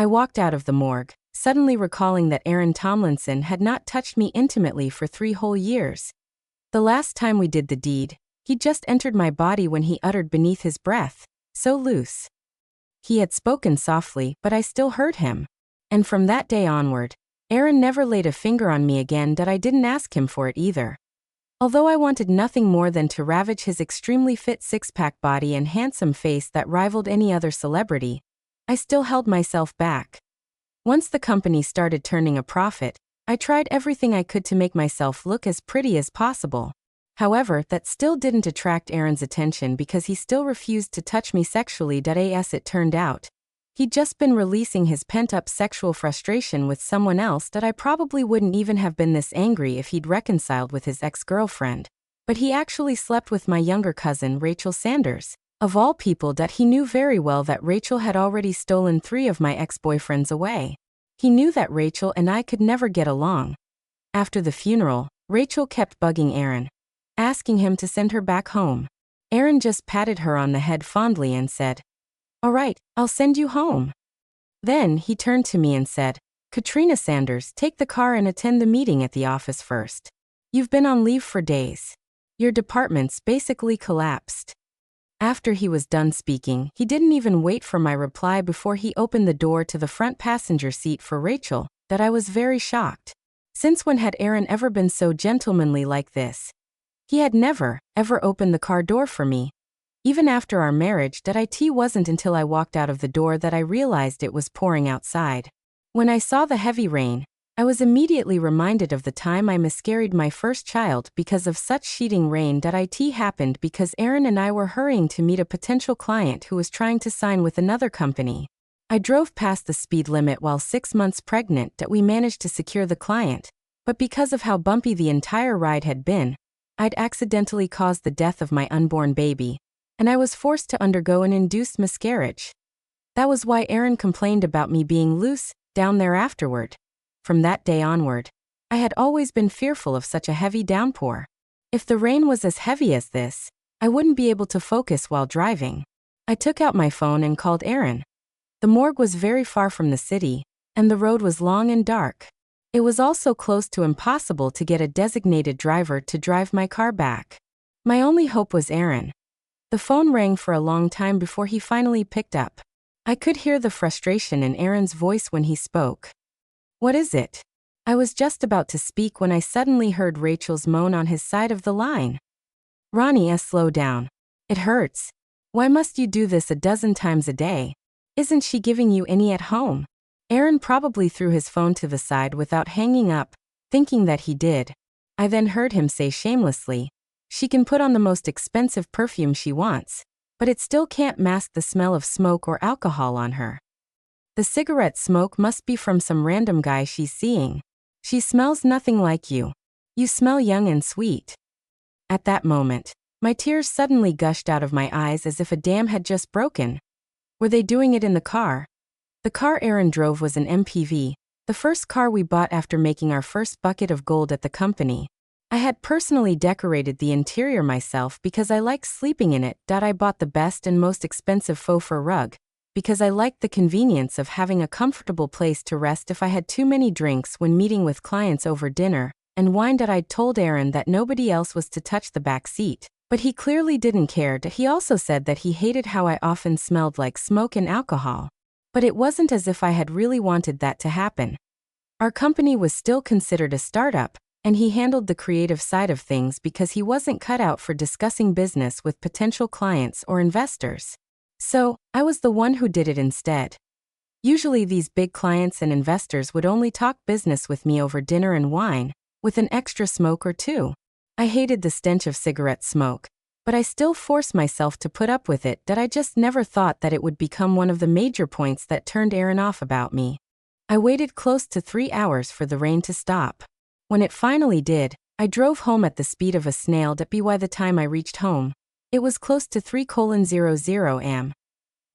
I walked out of the morgue, suddenly recalling that Aaron Tomlinson had not touched me intimately for 3 whole years. The last time we did the deed, he just entered my body when he uttered beneath his breath, "So loose." He had spoken softly, but I still heard him. And from that day onward, Aaron never laid a finger on me again that I didn't ask him for it either. Although I wanted nothing more than to ravage his extremely fit six-pack body and handsome face that rivaled any other celebrity, I still held myself back. Once the company started turning a profit, I tried everything I could to make myself look as pretty as possible. However, that still didn't attract Aaron's attention because he still refused to touch me sexually. As it turned out, he'd just been releasing his pent-up sexual frustration with someone else that I probably wouldn't even have been this angry if he'd reconciled with his ex-girlfriend. But he actually slept with my younger cousin, Rachel Sanders. Of all people, that he knew very well that Rachel had already stolen 3 of my ex-boyfriends away. He knew that Rachel and I could never get along. After the funeral, Rachel kept bugging Aaron, asking him to send her back home. Aaron just patted her on the head fondly and said, "All right, I'll send you home." Then he turned to me and said, "Katrina Sanders, take the car and attend the meeting at the office first. You've been on leave for days. Your department's basically collapsed." After he was done speaking, he didn't even wait for my reply before he opened the door to the front passenger seat for Rachel. That I was very shocked. Since when had Aaron ever been so gentlemanly like this? He had never, ever opened the car door for me. Even after our marriage, it wasn't until I walked out of the door that I realized it was pouring outside. When I saw the heavy rain, I was immediately reminded of the time I miscarried my first child because of such sheeting rain. It happened because Aaron and I were hurrying to meet a potential client who was trying to sign with another company. I drove past the speed limit while 6 months pregnant. We managed to secure the client, but because of how bumpy the entire ride had been, I'd accidentally caused the death of my unborn baby, and I was forced to undergo an induced miscarriage. That was why Aaron complained about me being loose down there afterward. From that day onward, I had always been fearful of such a heavy downpour. If the rain was as heavy as this, I wouldn't be able to focus while driving. I took out my phone and called Aaron. The morgue was very far from the city, and the road was long and dark. It was also close to impossible to get a designated driver to drive my car back. My only hope was Aaron. The phone rang for a long time before he finally picked up. I could hear the frustration in Aaron's voice when he spoke. "What is it?" I was just about to speak when I suddenly heard Rachel's moan on his side of the line. "Ronnie, slow down. It hurts. Why must you do this a dozen times a day? Isn't she giving you any at home?" Aaron probably threw his phone to the side without hanging up, thinking that he did. I then heard him say shamelessly, "She can put on the most expensive perfume she wants, but it still can't mask the smell of smoke or alcohol on her. The cigarette smoke must be from some random guy she's seeing. She smells nothing like you. You smell young and sweet." At that moment, my tears suddenly gushed out of my eyes as if a dam had just broken. Were they doing it in the car? The car Aaron drove was an MPV, the first car we bought after making our first bucket of gold at the company. I had personally decorated the interior myself because I liked sleeping in it. I bought the best and most expensive faux fur rug, because I liked the convenience of having a comfortable place to rest if I had too many drinks when meeting with clients over dinner, and wine. I'd told Aaron that nobody else was to touch the back seat, but he clearly didn't care. He also said that he hated how I often smelled like smoke and alcohol. But it wasn't as if I had really wanted that to happen. Our company was still considered a startup, and he handled the creative side of things because he wasn't cut out for discussing business with potential clients or investors. So, I was the one who did it instead. Usually these big clients and investors would only talk business with me over dinner and wine, with an extra smoke or two. I hated the stench of cigarette smoke, but I still forced myself to put up with it. I just never thought that it would become one of the major points that turned Aaron off about me. I waited close to 3 hours for the rain to stop. When it finally did, I drove home at the speed of a snail. By the time I reached home, it was close to 3:00 am.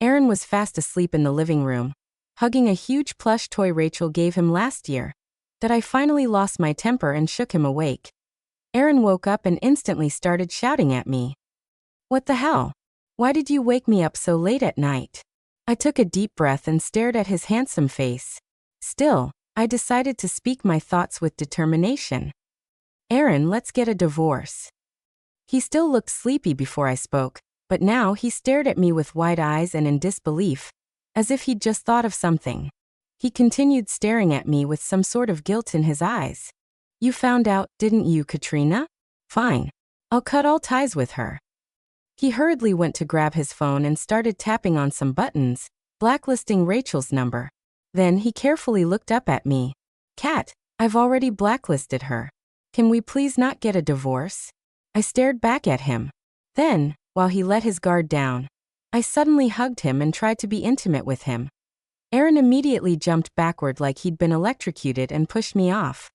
Aaron was fast asleep in the living room, hugging a huge plush toy Rachel gave him last year. I finally lost my temper and shook him awake. Aaron woke up and instantly started shouting at me. "What the hell? Why did you wake me up so late at night? I took a deep breath and stared at his handsome face. Still, I decided to speak my thoughts with determination. Aaron, let's get a divorce. He still looked sleepy before I spoke, but now he stared at me with wide eyes and in disbelief, as if he'd just thought of something. He continued staring at me with some sort of guilt in his eyes. You found out, didn't you, Katrina? Fine. I'll cut all ties with her. He hurriedly went to grab his phone and started tapping on some buttons, blacklisting Rachel's number. Then he carefully looked up at me. Kat, I've already blacklisted her. Can we please not get a divorce? I stared back at him. Then, while he let his guard down, I suddenly hugged him and tried to be intimate with him. Aaron immediately jumped backward like he'd been electrocuted and pushed me off.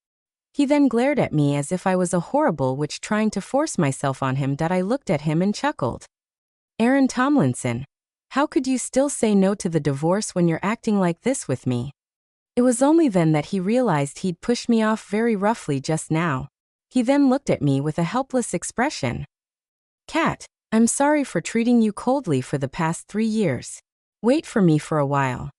He then glared at me as if I was a horrible witch trying to force myself on him. That I looked at him and chuckled. Aaron Tomlinson, how could you still say no to the divorce when you're acting like this with me? It was only then that he realized he'd pushed me off very roughly just now. He then looked at me with a helpless expression. Kat, I'm sorry for treating you coldly for the past 3 years. Wait for me for a while.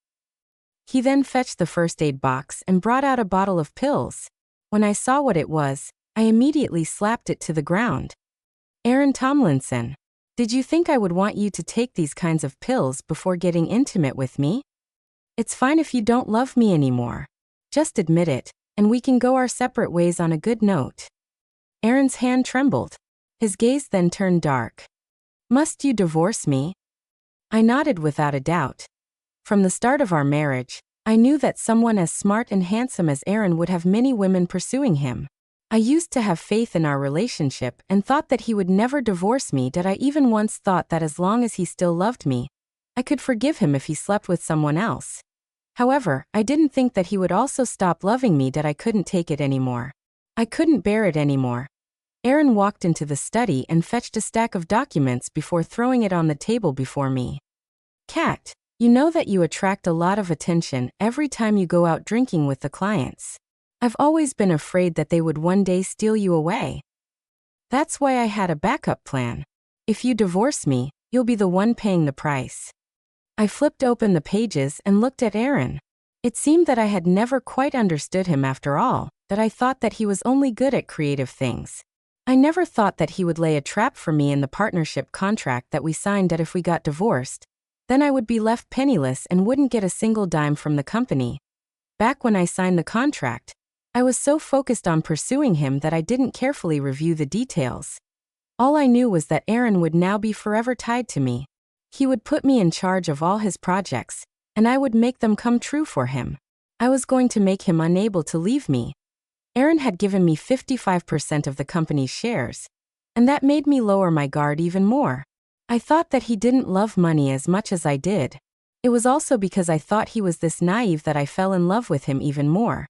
He then fetched the first aid box and brought out a bottle of pills. When I saw what it was, I immediately slapped it to the ground. Aaron Tomlinson, did you think I would want you to take these kinds of pills before getting intimate with me? It's fine if you don't love me anymore. Just admit it, and we can go our separate ways on a good note. Aaron's hand trembled. His gaze then turned dark. Must you divorce me? I nodded without a doubt. From the start of our marriage, I knew that someone as smart and handsome as Aaron would have many women pursuing him. I used to have faith in our relationship and thought that he would never divorce me. That I even once thought that as long as he still loved me, I could forgive him if he slept with someone else. However, I didn't think that he would also stop loving me. That I couldn't take it anymore. I couldn't bear it anymore. Aaron walked into the study and fetched a stack of documents before throwing it on the table before me. Kat, you know that you attract a lot of attention every time you go out drinking with the clients. I've always been afraid that they would one day steal you away. That's why I had a backup plan. If you divorce me, you'll be the one paying the price. I flipped open the pages and looked at Aaron. It seemed that I had never quite understood him after all, that I thought that he was only good at creative things. I never thought that he would lay a trap for me in the partnership contract that we signed, that if we got divorced, then I would be left penniless and wouldn't get a single dime from the company. Back when I signed the contract, I was so focused on pursuing him that I didn't carefully review the details. All I knew was that Aaron would now be forever tied to me. He would put me in charge of all his projects, and I would make them come true for him. I was going to make him unable to leave me. Aaron had given me 55% of the company's shares, and that made me lower my guard even more. I thought that he didn't love money as much as I did. It was also because I thought he was this naive that I fell in love with him even more.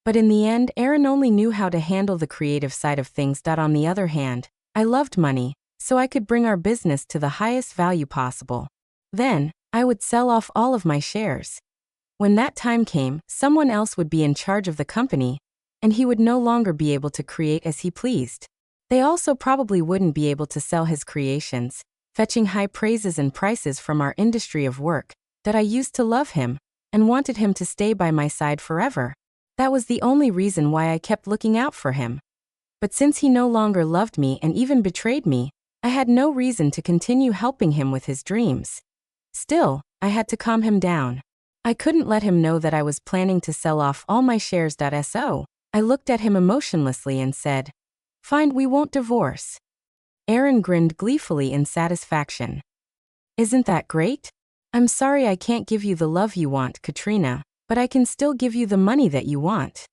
But in the end, Aaron only knew how to handle the creative side of things. On the other hand, I loved money, so I could bring our business to the highest value possible. Then, I would sell off all of my shares. When that time came, someone else would be in charge of the company, and he would no longer be able to create as he pleased. They also probably wouldn't be able to sell his creations, fetching high praises and prices from our industry of work. That I used to love him, and wanted him to stay by my side forever. That was the only reason why I kept looking out for him. But since he no longer loved me and even betrayed me, I had no reason to continue helping him with his dreams. Still, I had to calm him down. I couldn't let him know that I was planning to sell off all my shares. So, I looked at him emotionlessly and said, "Fine, we won't divorce." Aaron grinned gleefully in satisfaction. "Isn't that great? I'm sorry I can't give you the love you want, Katrina, but I can still give you the money that you want."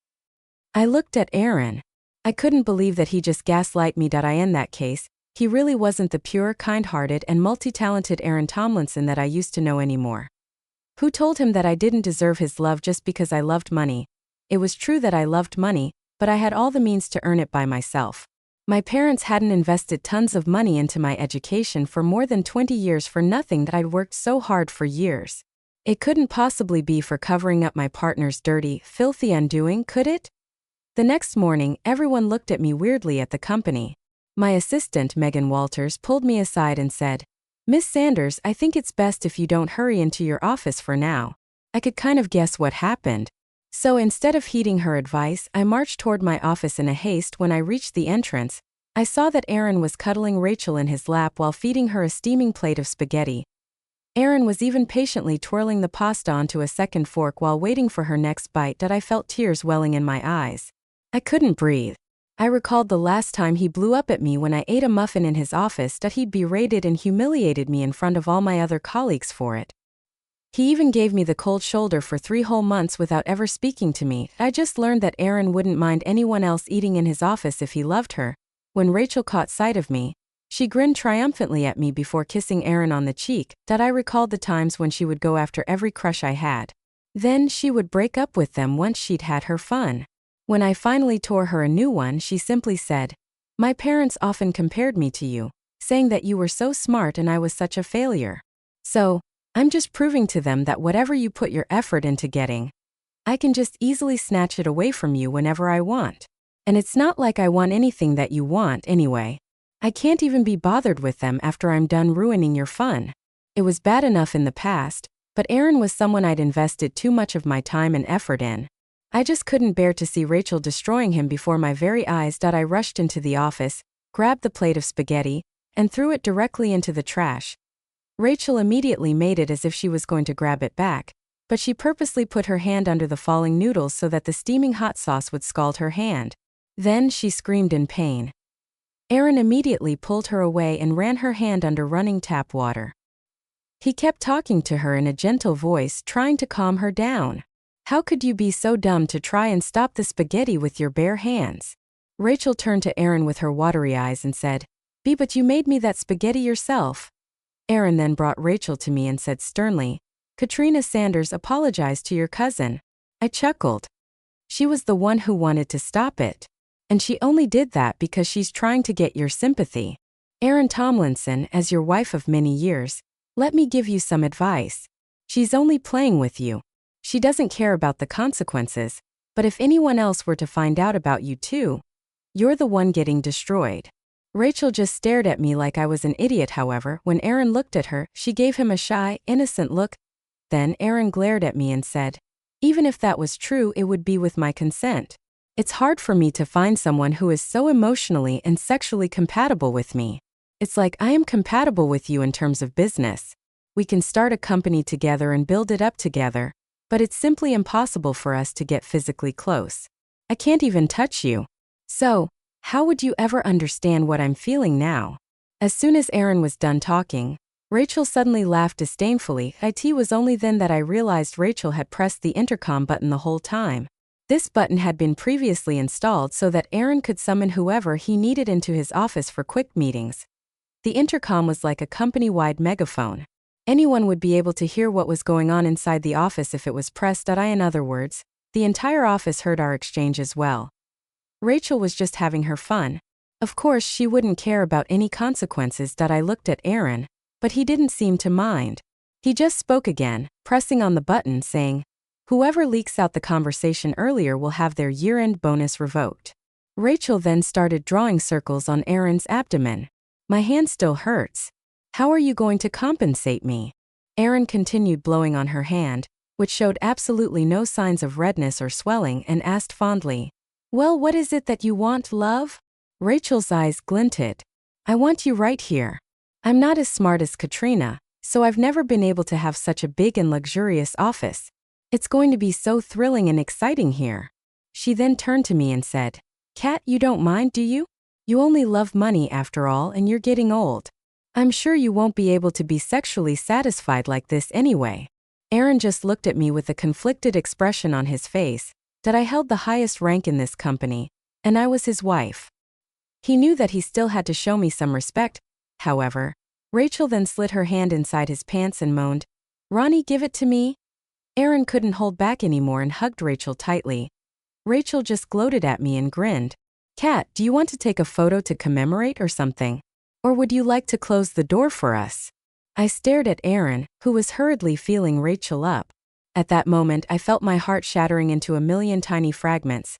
I looked at Aaron. I couldn't believe that he just gaslight me. In that case, he really wasn't the pure, kind-hearted, and multi-talented Aaron Tomlinson that I used to know anymore. Who told him that I didn't deserve his love just because I loved money? It was true that I loved money, but I had all the means to earn it by myself. My parents hadn't invested tons of money into my education for more than 20 years for nothing. That I'd worked so hard for years. It couldn't possibly be for covering up my partner's dirty, filthy undoing, could it? The next morning, everyone looked at me weirdly at the company. My assistant, Megan Walters, pulled me aside and said, "Miss Sanders, I think it's best if you don't hurry into your office for now." I could kind of guess what happened. So instead of heeding her advice, I marched toward my office in a haste. When I reached the entrance, I saw that Aaron was cuddling Rachel in his lap while feeding her a steaming plate of spaghetti. Aaron was even patiently twirling the pasta onto a second fork while waiting for her next bite. That I felt tears welling in my eyes. I couldn't breathe. I recalled the last time he blew up at me when I ate a muffin in his office. That he'd berated and humiliated me in front of all my other colleagues for it. He even gave me the cold shoulder for 3 whole months without ever speaking to me. I just learned that Aaron wouldn't mind anyone else eating in his office if he loved her. When Rachel caught sight of me, she grinned triumphantly at me before kissing Aaron on the cheek. That I recalled the times when she would go after every crush I had. Then she would break up with them once she'd had her fun. When I finally tore her a new one, she simply said, "My parents often compared me to you, saying that you were so smart and I was such a failure. So, I'm just proving to them that whatever you put your effort into getting, I can just easily snatch it away from you whenever I want. And it's not like I want anything that you want anyway. I can't even be bothered with them after I'm done ruining your fun." It was bad enough in the past, but Aaron was someone I'd invested too much of my time and effort in. I just couldn't bear to see Rachel destroying him before my very eyes. I rushed into the office, grabbed the plate of spaghetti, and threw it directly into the trash. Rachel immediately made it as if she was going to grab it back, but she purposely put her hand under the falling noodles so that the steaming hot sauce would scald her hand. Then she screamed in pain. Aaron immediately pulled her away and ran her hand under running tap water. He kept talking to her in a gentle voice, trying to calm her down. "How could you be so dumb to try and stop the spaghetti with your bare hands?" Rachel turned to Aaron with her watery eyes and said, But you made me that spaghetti yourself." Aaron then brought Rachel to me and said sternly, "Katrina Sanders, apologize to your cousin." I chuckled. She was the one who wanted to stop it. And she only did that because she's trying to get your sympathy. Erin Tomlinson, as your wife of many years, let me give you some advice. She's only playing with you. She doesn't care about the consequences, but if anyone else were to find out about you too, you're the one getting destroyed. Rachel just stared at me like I was an idiot. However, when Aaron looked at her, she gave him a shy, innocent look. Then Aaron glared at me and said, "Even if that was true, it would be with my consent. It's hard for me to find someone who is so emotionally and sexually compatible with me. It's like I am compatible with you in terms of business. We can start a company together and build it up together, but it's simply impossible for us to get physically close. I can't even touch you. So, how would you ever understand what I'm feeling now?" As soon as Aaron was done talking, Rachel suddenly laughed disdainfully. It was only then that I realized Rachel had pressed the intercom button the whole time. This button had been previously installed so that Aaron could summon whoever he needed into his office for quick meetings. The intercom was like a company-wide megaphone. Anyone would be able to hear what was going on inside the office if it was pressed. In other words, the entire office heard our exchange as well. Rachel was just having her fun. Of course, she wouldn't care about any consequences. I looked at Aaron, but he didn't seem to mind. He just spoke again, pressing on the button, saying, "Whoever leaks out the conversation earlier will have their year-end bonus revoked." Rachel then started drawing circles on Aaron's abdomen. "My hand still hurts. How are you going to compensate me?" Aaron continued blowing on her hand, which showed absolutely no signs of redness or swelling, and asked fondly, "Well, what is it that you want, love?" Rachel's eyes glinted. "I want you right here. I'm not as smart as Katrina, so I've never been able to have such a big and luxurious office. It's going to be so thrilling and exciting here." She then turned to me and said, "Kat, you don't mind, do you? You only love money after all, and you're getting old. I'm sure you won't be able to be sexually satisfied like this anyway." Aaron just looked at me with a conflicted expression on his face. I held the highest rank in this company, and I was his wife. He knew that he still had to show me some respect. However, Rachel then slid her hand inside his pants and moaned, "Ronnie, give it to me." Aaron couldn't hold back anymore and hugged Rachel tightly. Rachel just gloated at me and grinned. "Kat, do you want to take a photo to commemorate or something? Or would you like to close the door for us?" I stared at Aaron, who was hurriedly feeling Rachel up. At that moment, I felt my heart shattering into a million tiny fragments.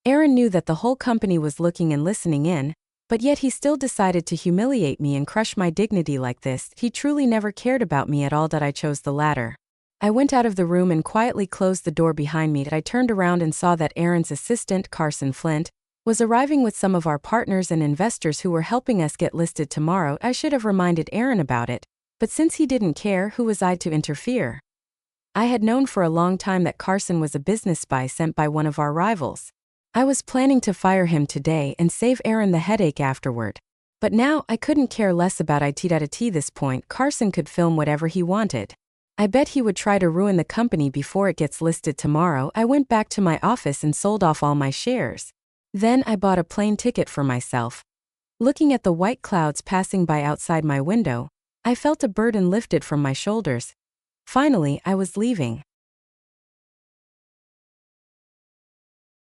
Aaron knew that the whole company was looking and listening in, But yet he still decided to humiliate me and crush my dignity like this. He truly never cared about me at all. That I chose the latter. I went out of the room and quietly closed the door behind me. I turned around and saw that Aaron's assistant, Carson Flint, was arriving with some of our partners and investors who were helping us get listed tomorrow. I should have reminded Aaron about it, but since he didn't care, who was I to interfere? I had known for a long time that Carson was a business spy sent by one of our rivals. I was planning to fire him today and save Aaron the headache afterward. But now I couldn't care less about it. At this point, Carson could film whatever he wanted. I bet he would try to ruin the company before it gets listed tomorrow. I went back to my office and sold off all my shares. Then I bought a plane ticket for myself. Looking at the white clouds passing by outside my window, I felt a burden lifted from my shoulders. Finally, I was leaving.